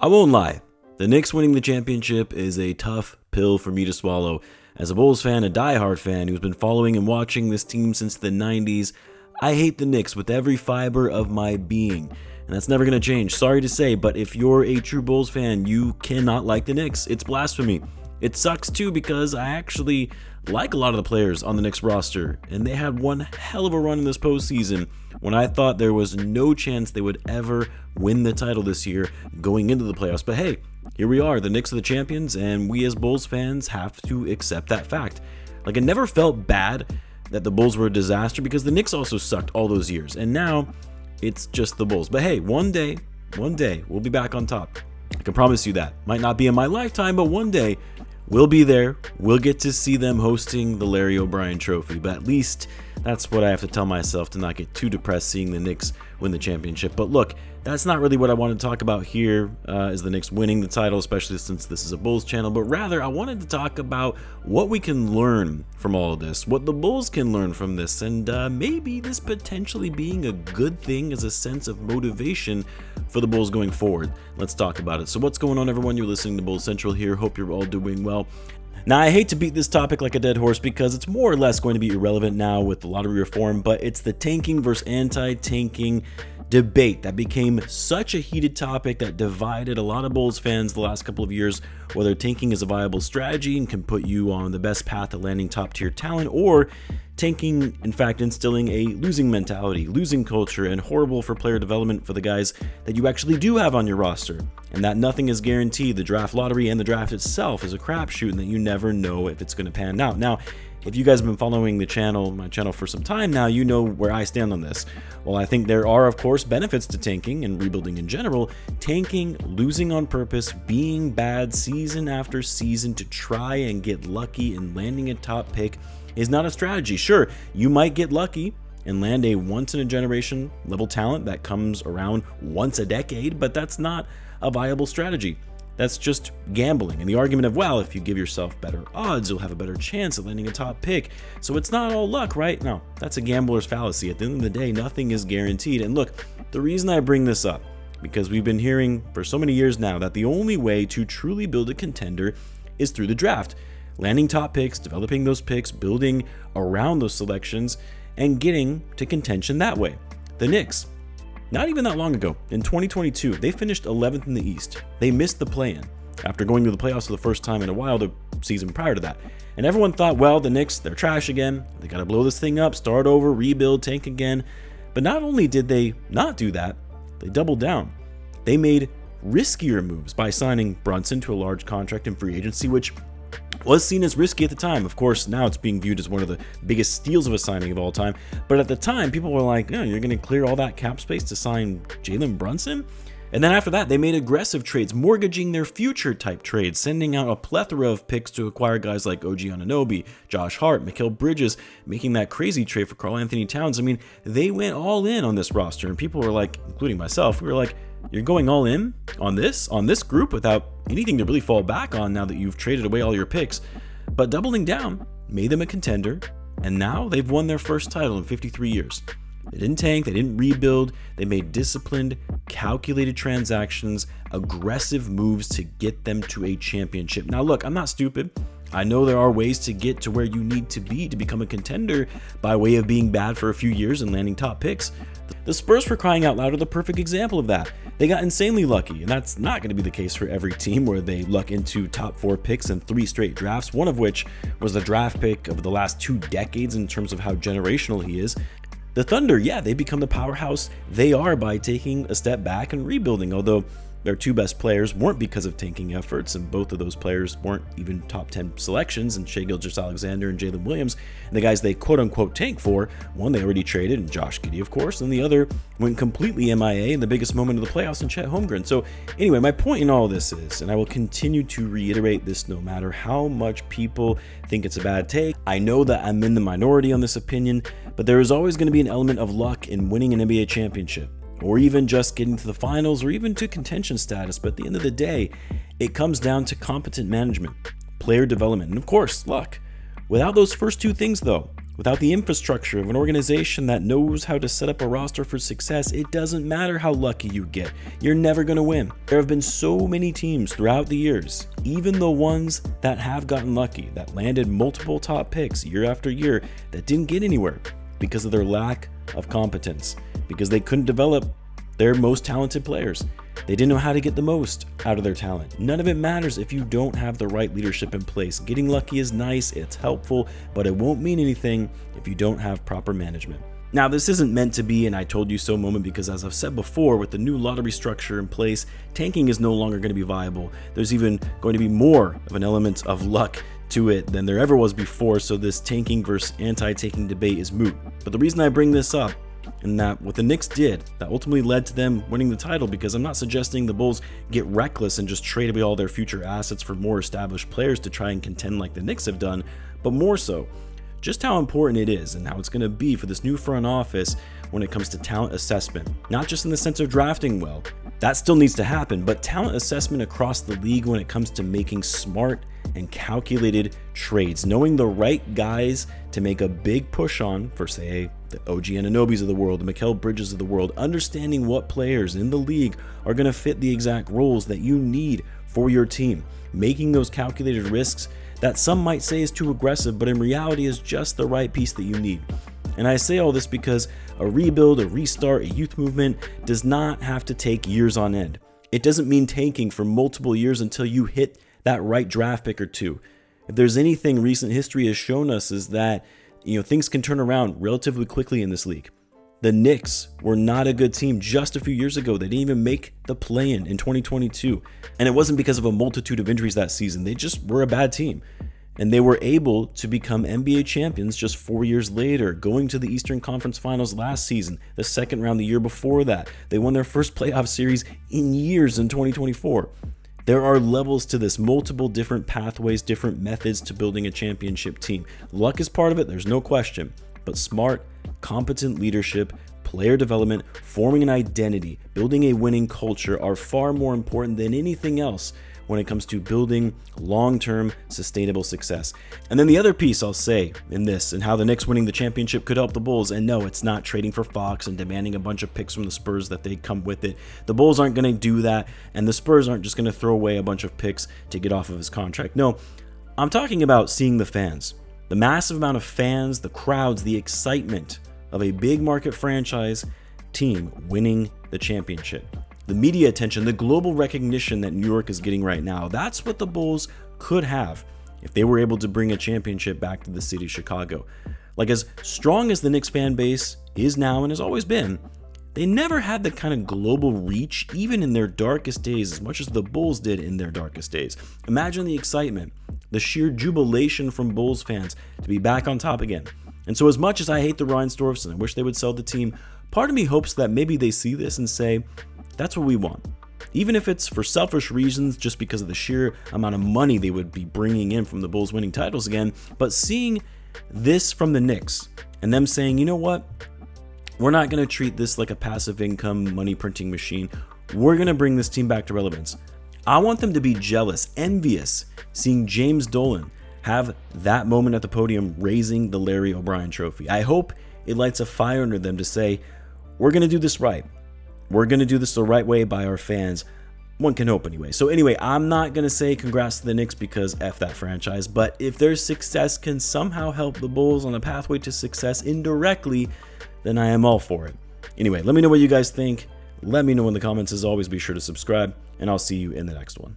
I won't lie, the Knicks winning the championship is a tough pill for me to swallow. As a Bulls fan, a diehard fan who's been following and watching this team since the 90s, I hate the Knicks with every fiber of my being. And that's never going to change, sorry to say, but if you're a true Bulls fan, you cannot like the Knicks. It's blasphemy. It sucks too because I actually like a lot of the players on the Knicks roster, and they had one hell of a run in this postseason when I thought there was no chance they would ever win the title this year going into the playoffs. But hey, here we are, the Knicks are the champions, and we as Bulls fans have to accept that fact. Like, it never felt bad that the Bulls were a disaster because the Knicks also sucked all those years, and now it's just the Bulls. But hey, one day, we'll be back on top. I can promise you that. Might not be in my lifetime, but one day we'll be there. We'll get to see them hosting the Larry O'Brien Trophy. But at least that's what I have to tell myself to not get too depressed seeing the Knicks win the championship. But look, that's not really what I want to talk about here, is the Knicks winning the title, especially since this is a Bulls channel. But rather, I wanted to talk about what we can learn from all of this, what the Bulls can learn from this, and maybe this potentially being a good thing as a sense of motivation for the Bulls going forward. Let's talk about it. So what's going on, everyone? You're listening to Bulls Central here. Hope you're all doing well. Now, I hate to beat this topic like a dead horse because it's more or less going to be irrelevant now with the lottery reform, but it's the tanking versus anti-tanking debate that became such a heated topic that divided a lot of Bulls fans the last couple of years, whether tanking is a viable strategy and can put you on the best path to landing top-tier talent, or tanking, in fact, instilling a losing mentality, losing culture, and horrible for player development for the guys that you actually do have on your roster, and that nothing is guaranteed. The draft lottery and the draft itself is a crapshoot, and that you never know if it's going to pan out. Now, if you guys have been following my channel for some time now, you know where I stand on this. While I think there are, of course, benefits to tanking and rebuilding in general, tanking, losing on purpose, being bad season after season to try and get lucky in landing a top pick is not a strategy. Sure, you might get lucky and land a once-in-a-generation level talent that comes around once a decade, but that's not a viable strategy. That's just gambling. And the argument of, well, if you give yourself better odds, you'll have a better chance of landing a top pick. So it's not all luck, right? No, that's a gambler's fallacy. At the end of the day, nothing is guaranteed. And look, the reason I bring this up, because we've been hearing for so many years now that the only way to truly build a contender is through the draft. Landing top picks, developing those picks, building around those selections, and getting to contention that way. The Knicks, not even that long ago, in 2022, they finished 11th in the East. They missed the play-in after going to the playoffs for the first time in a while the season prior to that. And everyone thought, well, the Knicks, they're trash again. They got to blow this thing up, start over, rebuild, tank again. But not only did they not do that, they doubled down. They made riskier moves by signing Brunson to a large contract in free agency, which was seen as risky at the time. Of course, now it's being viewed as one of the biggest steals of a signing of all time. But at the time, people were like, oh, you're going to clear all that cap space to sign Jalen Brunson? And then after that, they made aggressive trades, mortgaging their future type trades, sending out a plethora of picks to acquire guys like OG Anunoby, Josh Hart, Mikal Bridges, making that crazy trade for Karl Anthony Towns. I mean, they went all in on this roster, and people were like, including myself, we were like, you're going all in on this group without anything to really fall back on now that you've traded away all your picks. But doubling down made them a contender, and now they've won their first title in 53 years. They didn't tank, they didn't rebuild, they made disciplined, calculated transactions, aggressive moves to get them to a championship. Now look, I'm not stupid. I know there are ways to get to where you need to be to become a contender by way of being bad for a few years and landing top picks. The Spurs, for crying out loud, are the perfect example of that. They got insanely lucky, and that's not going to be the case for every team where they luck into top 4 picks in 3 straight drafts, one of which was the draft pick of the last 2 decades in terms of how generational he is. The Thunder, yeah, they become the powerhouse they are by taking a step back and rebuilding, although their 2 best players weren't because of tanking efforts, and both of those players weren't even top 10 selections, and Shai Gilgeous-Alexander and Jalen Williams. And the guys they quote-unquote tank for, one they already traded, and Josh Giddey, of course, and the other went completely MIA in the biggest moment of the playoffs in Chet Holmgren. So anyway, my point in all this is, and I will continue to reiterate this no matter how much people think it's a bad take, I know that I'm in the minority on this opinion, but there is always going to be an element of luck in winning an NBA championship, or even just getting to the finals, or even to contention status. But at the end of the day, it comes down to competent management, player development, and of course, luck. Without those first 2 things, though, Without the infrastructure of an organization that knows how to set up a roster for success, it doesn't matter how lucky you get. You're never going to win. There have been so many teams throughout the years, even the ones that have gotten lucky, that landed multiple top picks year after year, that didn't get anywhere because of their lack of competence, because they couldn't develop their most talented players. They didn't know how to get the most out of their talent. None of it matters if you don't have the right leadership in place. Getting lucky is nice, it's helpful, but it won't mean anything if you don't have proper management. Now, this isn't meant to be an I told you so moment, because as I've said before, with the new lottery structure in place, tanking is no longer going to be viable. There's even going to be more of an element of luck to it than there ever was before, so this tanking versus anti-tanking debate is moot. But the reason I bring this up, and that what the Knicks did, that ultimately led to them winning the title, because I'm not suggesting the Bulls get reckless and just trade away all their future assets for more established players to try and contend like the Knicks have done, but more so, just how important it is and how it's going to be for this new front office when it comes to talent assessment. Not just in the sense of drafting well, that still needs to happen, but talent assessment across the league when it comes to making smart and calculated trades, knowing the right guys to make a big push on for, say, the OG Anunobys of the world, the Mikal Bridges of the world, understanding what players in the league are going to fit the exact roles that you need for your team, making those calculated risks that some might say is too aggressive, but in reality is just the right piece that you need. And I say all this because a rebuild, a restart, a youth movement does not have to take years on end. It doesn't mean tanking for multiple years until you hit that right draft pick or two. If there's anything recent history has shown us, is that things can turn around relatively quickly in this league. The Knicks were not a good team just a few years ago. They didn't even make the play-in 2022. And it wasn't because of a multitude of injuries that season. They just were a bad team. And they were able to become NBA champions just 4 years later, going to the Eastern Conference Finals last season, the second round the year before that. They won their first playoff series in years in 2024. There are levels to this, multiple different pathways, different methods to building a championship team. Luck is part of it, there's no question, but smart, competent leadership, player development, forming an identity, building a winning culture are far more important than anything else when it comes to building long-term sustainable success. And then the other piece I'll say in this, and how the Knicks winning the championship could help the Bulls, and no, it's not trading for Fox and demanding a bunch of picks from the Spurs that they come with it. The Bulls aren't going to do that, and the Spurs aren't just going to throw away a bunch of picks to get off of his contract. No, I'm talking about seeing the fans. The massive amount of fans, the crowds, the excitement of a big market franchise team winning the championship. The media attention, the global recognition that New York is getting right now, that's what the Bulls could have if they were able to bring a championship back to the city of Chicago. Like, as strong as the Knicks fan base is now and has always been, they never had the kind of global reach, even in their darkest days, as much as the Bulls did in their darkest days. Imagine the excitement, the sheer jubilation from Bulls fans to be back on top again. And so as much as I hate the Reinsdorfs and I wish they would sell the team, part of me hopes that maybe they see this and say, that's what we want. Even if it's for selfish reasons, just because of the sheer amount of money they would be bringing in from the Bulls winning titles again, but seeing this from the Knicks and them saying, you know what, we're not going to treat this like a passive income money printing machine. We're going to bring this team back to relevance. I want them to be jealous, envious, seeing James Dolan have that moment at the podium raising the Larry O'Brien trophy. I hope it lights a fire under them to say, we're going to do this right. We're going to do this the right way by our fans. One can hope anyway. So anyway, I'm not going to say congrats to the Knicks because F that franchise, but if their success can somehow help the Bulls on a pathway to success indirectly, then I am all for it. Anyway, let me know what you guys think. Let me know in the comments. As always, be sure to subscribe, and I'll see you in the next one.